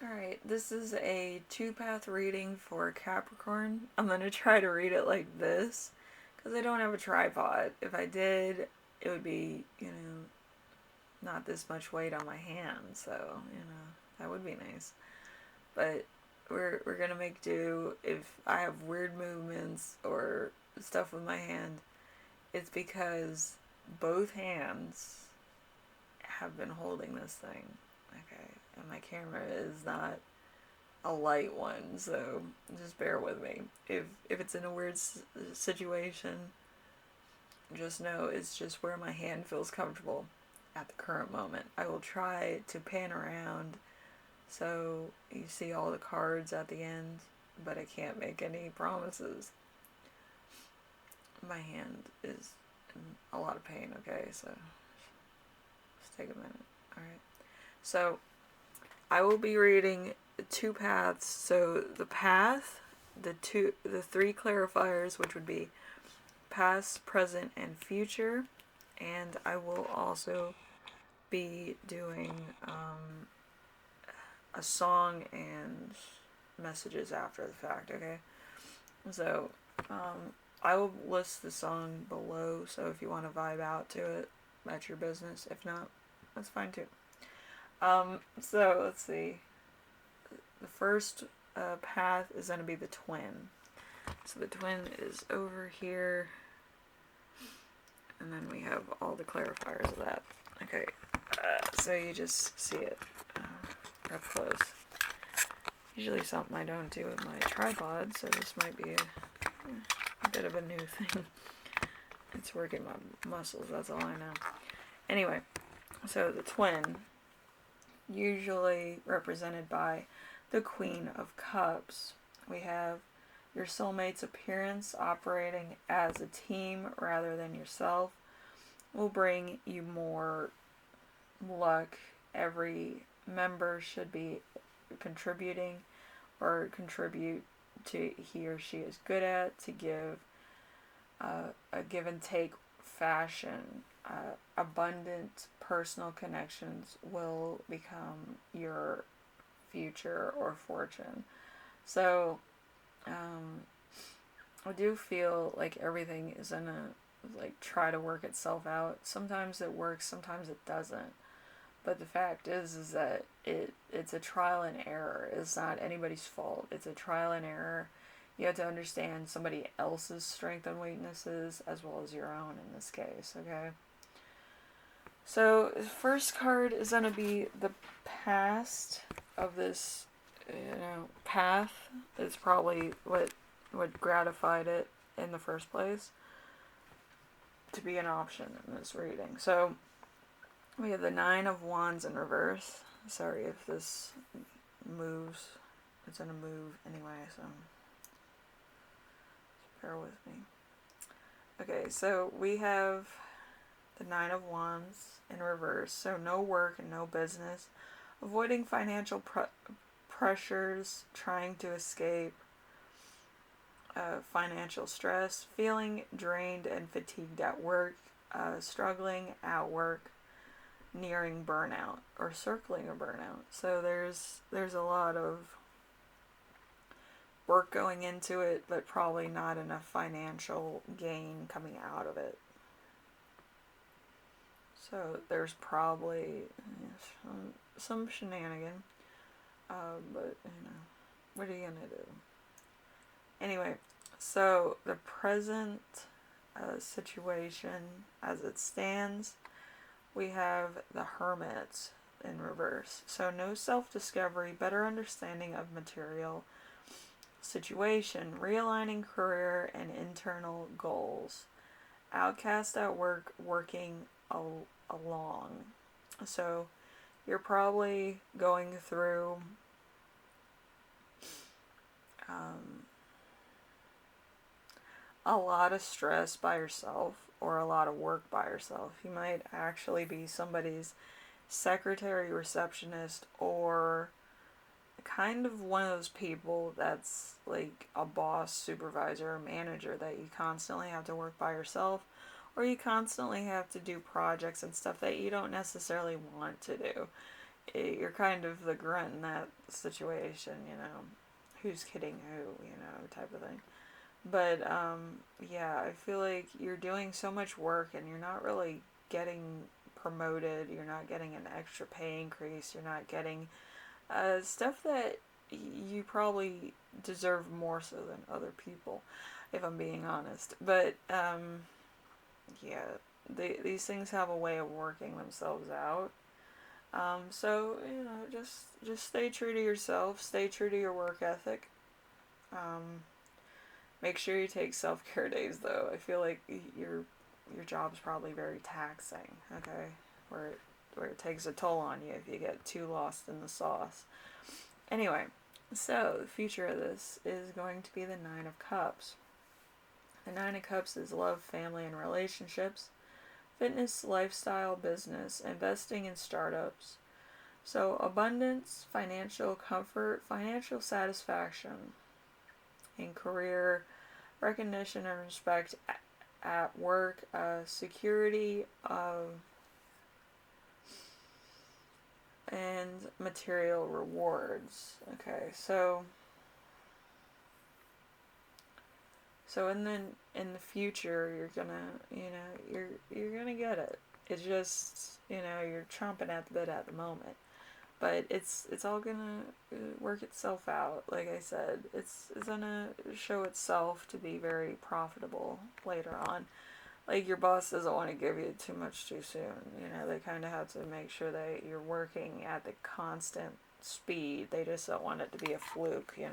Alright, this is a two-path reading for Capricorn. I'm going to try to read it like this because I don't have a tripod. If I did, it would be, not this much weight on my hand, so, that would be nice. But we're going to make do. If I have weird movements or stuff with my hand, it's because both hands have been holding this thing. Okay, and my camera is not a light one, so just bear with me. If it's in a weird situation, just know it's just where my hand feels comfortable at the current moment. I will try to pan around so you see all the cards at the end, but I can't make any promises. My hand is in a lot of pain, okay, so just take a minute. Alright. So I will be reading two paths. So the path, the three clarifiers, which would be past, present, and future, and I will also be doing a song and messages after the fact. Okay, so I will list the song below. So if you want to vibe out to it, that's your business. If not, that's fine too. So let's see. The first path is going to be the twin. So the twin is over here. And then we have all the clarifiers of that. Okay, so you just see it up close. Usually something I don't do with my tripod, so this might be a bit of a new thing. It's working my muscles, that's all I know. Anyway, so the twin, usually represented by the Queen of Cups. We have your soulmate's appearance operating as a team rather than yourself will bring you more luck. Every member should be contributing or contribute to he or she is good at, to give a give and take fashion. Abundant personal connections will become your future or fortune. So I do feel like everything is in a try to work itself out. Sometimes it works, sometimes it doesn't. But the fact is that it's a trial and error. It's not anybody's fault. It's a trial and error. You have to understand somebody else's strengths and weaknesses as well as your own in this case, okay? So the first card is going to be the past of this, path. It's probably what gratified it in the first place to be an option in this reading. So we have the Nine of Wands in reverse. Sorry if this moves. It's going to move anyway, so bear with me. Okay, so we have the Nine of Wands in reverse. So no work and no business. Avoiding financial pressures, trying to escape financial stress, feeling drained and fatigued at work, struggling at work, nearing burnout or circling a burnout. So there's a lot of work going into it, but probably not enough financial gain coming out of it. So there's probably some shenanigan, but what are you gonna do? Anyway, so the present situation as it stands, we have the Hermit in reverse. So no self-discovery, better understanding of material situation, realigning career and internal goals. Outcast at work, working along. So you're probably going through a lot of stress by yourself or a lot of work by yourself. You might actually be somebody's secretary, receptionist, or kind of one of those people that's like a boss, supervisor, or manager that you constantly have to work by yourself, or you constantly have to do projects and stuff that you don't necessarily want to do. you're kind of the grunt in that situation, you know, who's kidding who, you know, type of thing. But yeah, I feel like you're doing so much work and you're not really getting promoted. You're not getting an extra pay increase. You're not getting stuff that you probably deserve more so than other people, if I'm being honest. But yeah, these things have a way of working themselves out. So you know, just stay true to yourself. Stay true to your work ethic. Um, Make sure you take self care days though. I feel like your job's probably very taxing. Okay, where it takes a toll on you if you get too lost in the sauce. Anyway, so the future of this is going to be the Nine of Cups. The Nine of Cups is love, family, and relationships, fitness, lifestyle, business, investing in startups. So abundance, financial comfort, financial satisfaction, in career, recognition and respect at work, security, and material rewards. Okay, so in the future you're gonna, you know, you're gonna get it. It's just, you know, you're chomping at the bit at the moment. But it's all gonna work itself out. Like I said, it's gonna show itself to be very profitable later on. Like your boss doesn't want to give you too much too soon. You know, they kind of have to make sure that you're working at the constant speed. They just don't want it to be a fluke. You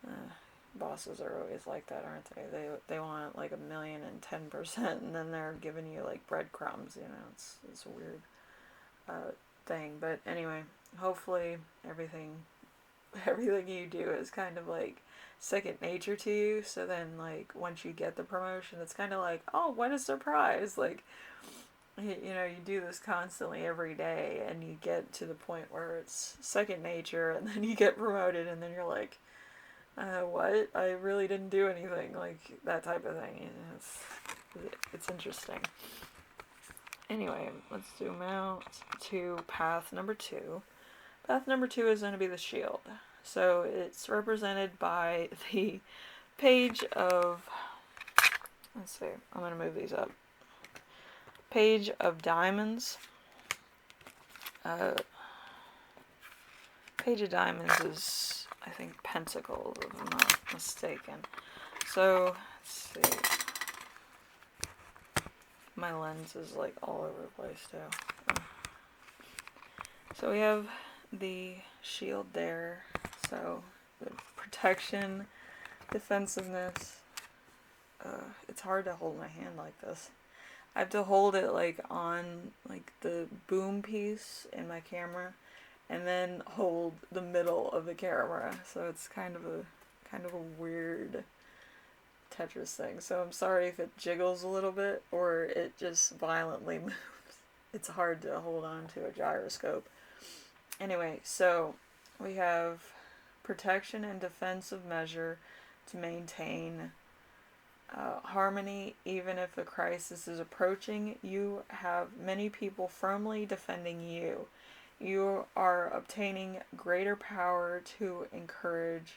know, bosses are always like that, aren't they? They want like 1,010%, and then they're giving you like breadcrumbs. You know, it's a weird thing. But anyway, hopefully everything you do is kind of like second nature to you, so then like once you get the promotion, it's kind of like, oh, what a surprise. Like, you know, you do this constantly every day and you get to the point where it's second nature, and then you get promoted and then you're like, what, I really didn't do anything, like that type of thing. You know, it's interesting. Anyway, let's zoom out to path number 2. Path number 2 is going to be the shield. So it's represented by the page of, let's see, I'm going to move these up. Page of diamonds. Page of diamonds is, I think, pentacles, if I'm not mistaken. So, let's see. My lens is like all over the place too. So we have the shield there. So the protection, defensiveness. It's hard to hold my hand like this. I have to hold it like on like the boom piece in my camera, and then hold the middle of the camera. So it's kind of a weird Tetris thing. So I'm sorry if it jiggles a little bit or it just violently moves. It's hard to hold on to a gyroscope. Anyway, so we have protection and defensive measure to maintain harmony even if a crisis is approaching. You have many people firmly defending you. You are obtaining greater power to encourage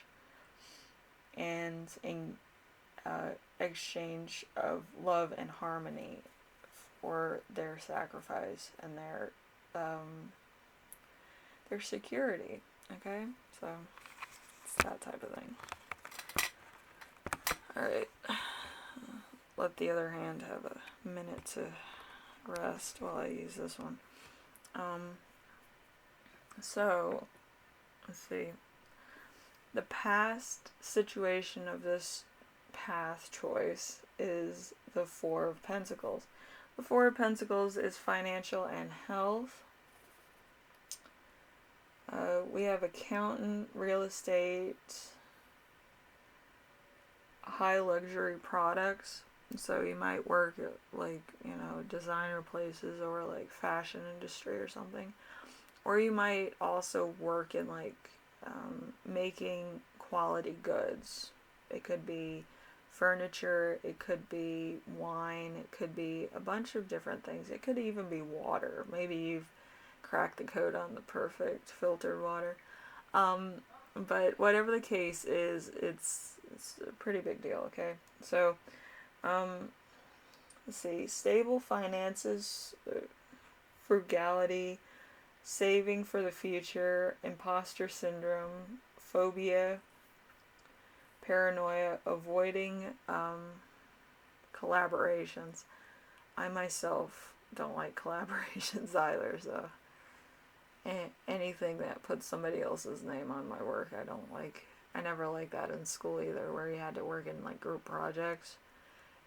and in exchange of love and harmony for their sacrifice and their security. Okay, so it's that type of thing. Alright, let the other hand have a minute to rest while I use this one. So, let's see. The past situation of this path choice is the Four of Pentacles. The Four of Pentacles is financial and health. We have accountant, real estate, high luxury products. So you might work at like, you know, designer places or like fashion industry or something. Or you might also work in like making quality goods. It could be furniture, it could be wine, it could be a bunch of different things. It could even be water. Maybe you've crack the code on the perfect filtered water. But whatever the case is, it's a pretty big deal. Okay, so let's see, stable finances, frugality, saving for the future, imposter syndrome, phobia, paranoia, avoiding collaborations. I myself don't like collaborations either, so anything that puts somebody else's name on my work, I don't like. I never liked that in school either, where you had to work in like group projects.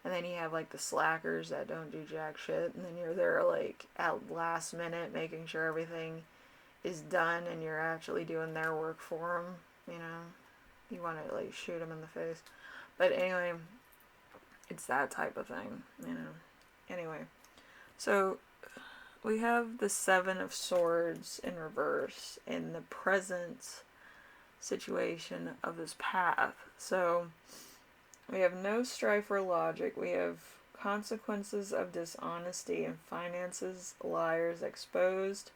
And then you have like the slackers that don't do jack shit, and then you're there like at last minute making sure everything is done and you're actually doing their work for them, you know. You want to like shoot them in the face. But anyway, it's that type of thing, you know. Anyway, so we have the Seven of Swords in reverse in the present situation of this path. So we have no strife or logic. We have consequences of dishonesty and finances, liars exposed,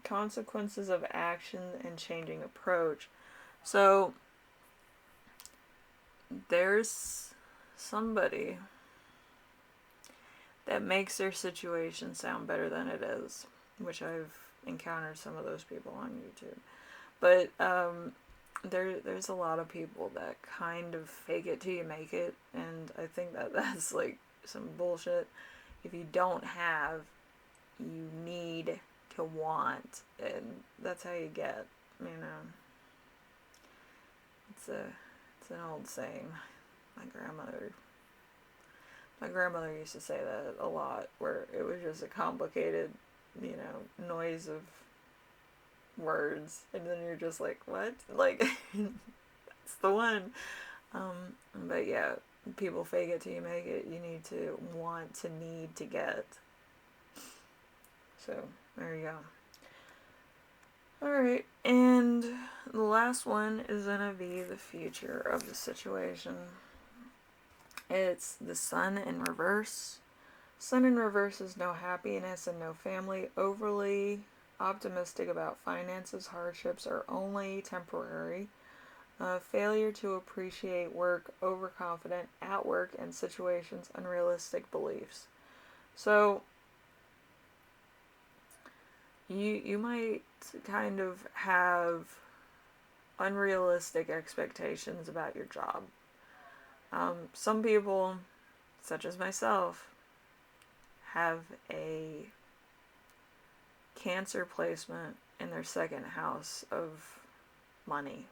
consequences of action and changing approach. So there's somebody that makes their situation sound better than it is, which I've encountered some of those people on YouTube. But there's a lot of people that kind of fake it till you make it, and I think that that's like some bullshit. If you don't have, you need to want, and that's how you get, you know. It's an old saying. My grandmother used to say that a lot, where it was just a complicated, you know, noise of words, and then you're just like, what? Like, that's the one. But yeah, people fake it till you make it. You need to want to need to get. So, there you go. Alright, and the last one is going to be the future of the situation. It's the Sun in reverse. Sun in reverse is no happiness and no family. Overly optimistic about finances, hardships are only temporary. Failure to appreciate work, overconfident at work and situations, unrealistic beliefs. So you might kind of have unrealistic expectations about your job. Some people, such as myself, have a Cancer placement in their second house of money.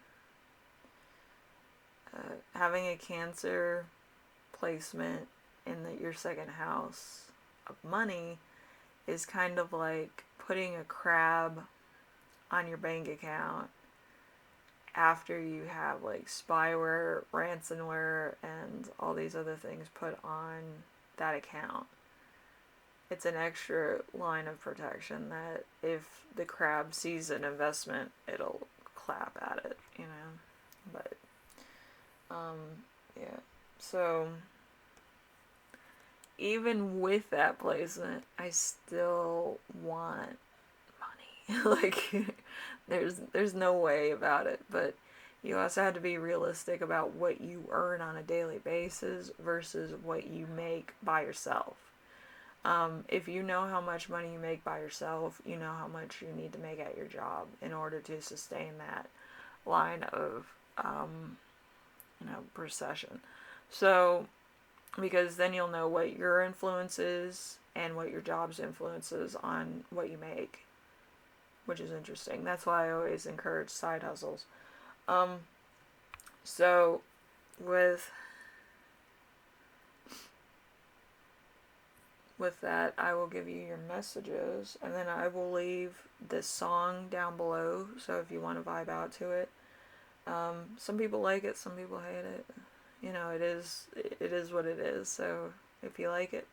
Having a Cancer placement in your second house of money is kind of like putting a crab on your bank account after you have like spyware, ransomware, and all these other things put on that account. It's an extra line of protection that if the crab sees an investment, it'll clap at it, you know. But yeah. So even with that placement, I still want money. Like, there's no way about it. But you also have to be realistic about what you earn on a daily basis versus what you make by yourself. If you know how much money you make by yourself, you know how much you need to make at your job in order to sustain that line of, procession. So, because then you'll know what your influence is and what your job's influence is on what you make, which is interesting. That's why I always encourage side hustles. So, with that, I will give you your messages, and then I will leave this song down below, so if you want to vibe out to it. Some people like it, some people hate it. You know, it is what it is, so if you like it,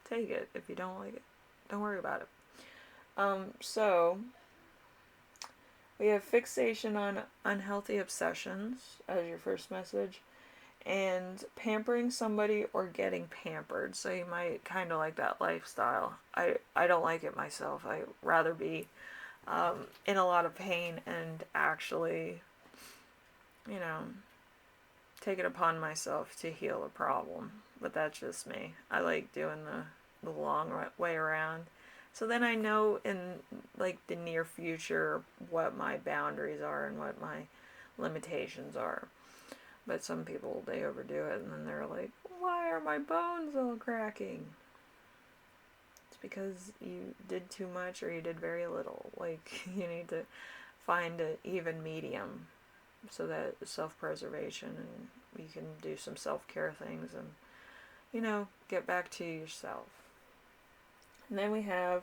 take it. If you don't like it, don't worry about it. So, we have fixation on unhealthy obsessions as your first message, and pampering somebody or getting pampered. So you might kind of like that lifestyle. I don't like it myself. I rather be in a lot of pain and actually, you know, take it upon myself to heal a problem. But that's just me. I like doing the long way around. So then I know in like the near future what my boundaries are and what my limitations are. But some people, they overdo it and then they're like, why are my bones all cracking? It's because you did too much or you did very little. Like, you need to find an even medium so that self-preservation and you can do some self-care things and, get back to yourself. And then we have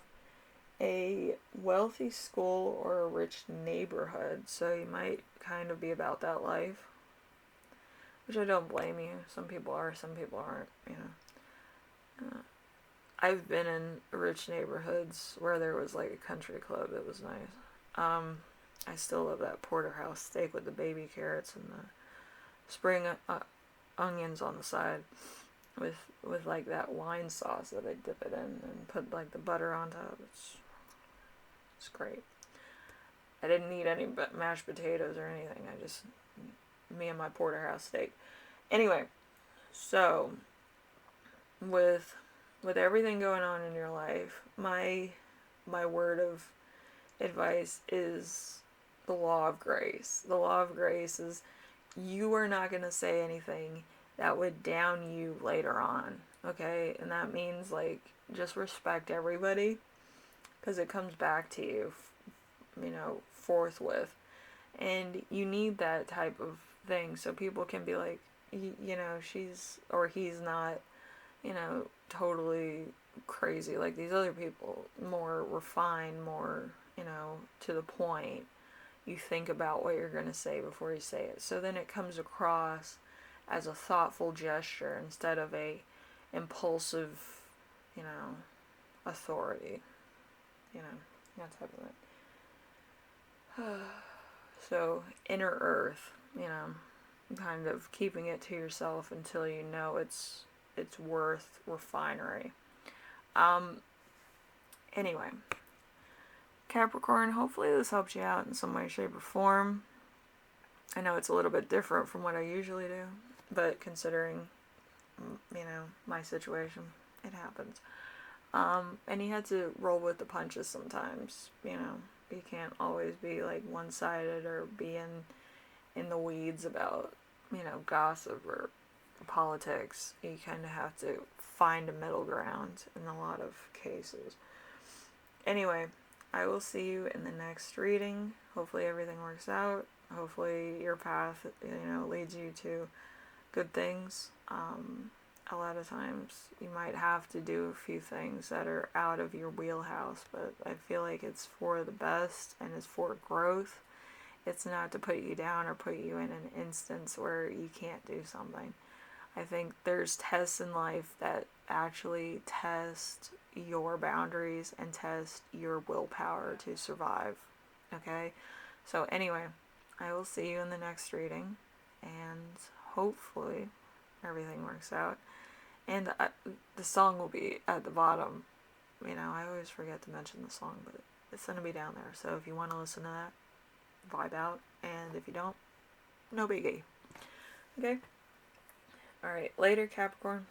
a wealthy school or a rich neighborhood. So you might kind of be about that life, which I don't blame you. Some people are, some people aren't. I've been in rich neighborhoods where there was like a country club that was nice. I still love that porterhouse steak with the baby carrots and the spring onions on the side with like that wine sauce that they dip it in and put like the butter on top. It's great. I didn't eat any mashed potatoes or anything. I just, me and my porterhouse steak. Anyway, so with everything going on in your life, my word of advice is the law of grace. The law of grace is you are not going to say anything that would down you later on, okay? And that means, like, just respect everybody, because it comes back to you, forthwith. And you need that type of thing so people can be like, she's or he's not, totally crazy like these other people, more refined, more, to the point. You think about what you're going to say before you say it. So then it comes across as a thoughtful gesture instead of a impulsive, authority. That type of thing. So inner earth, kind of keeping it to yourself until you know it's worth refinery. Anyway, Capricorn, hopefully this helps you out in some way, shape, or form. I know it's a little bit different from what I usually do, but considering, my situation, it happens. And you had to roll with the punches sometimes, You can't always be like one-sided or be in the weeds about, gossip or politics. You kind of have to find a middle ground in a lot of cases. Anyway, I will see you in the next reading. Hopefully everything works out. Hopefully your path, leads you to good things. A lot of times you might have to do a few things that are out of your wheelhouse, but I feel like it's for the best and it's for growth. It's not to put you down or put you in an instance where you can't do something. I think there's tests in life that actually test your boundaries and test your willpower to survive. Okay? So anyway, I will see you in the next reading, and hopefully everything works out. And the song will be at the bottom. I always forget to mention the song, but it's going to be down there. So if you want to listen to that, vibe out. And if you don't, no biggie. Okay? Alright, later, Capricorn.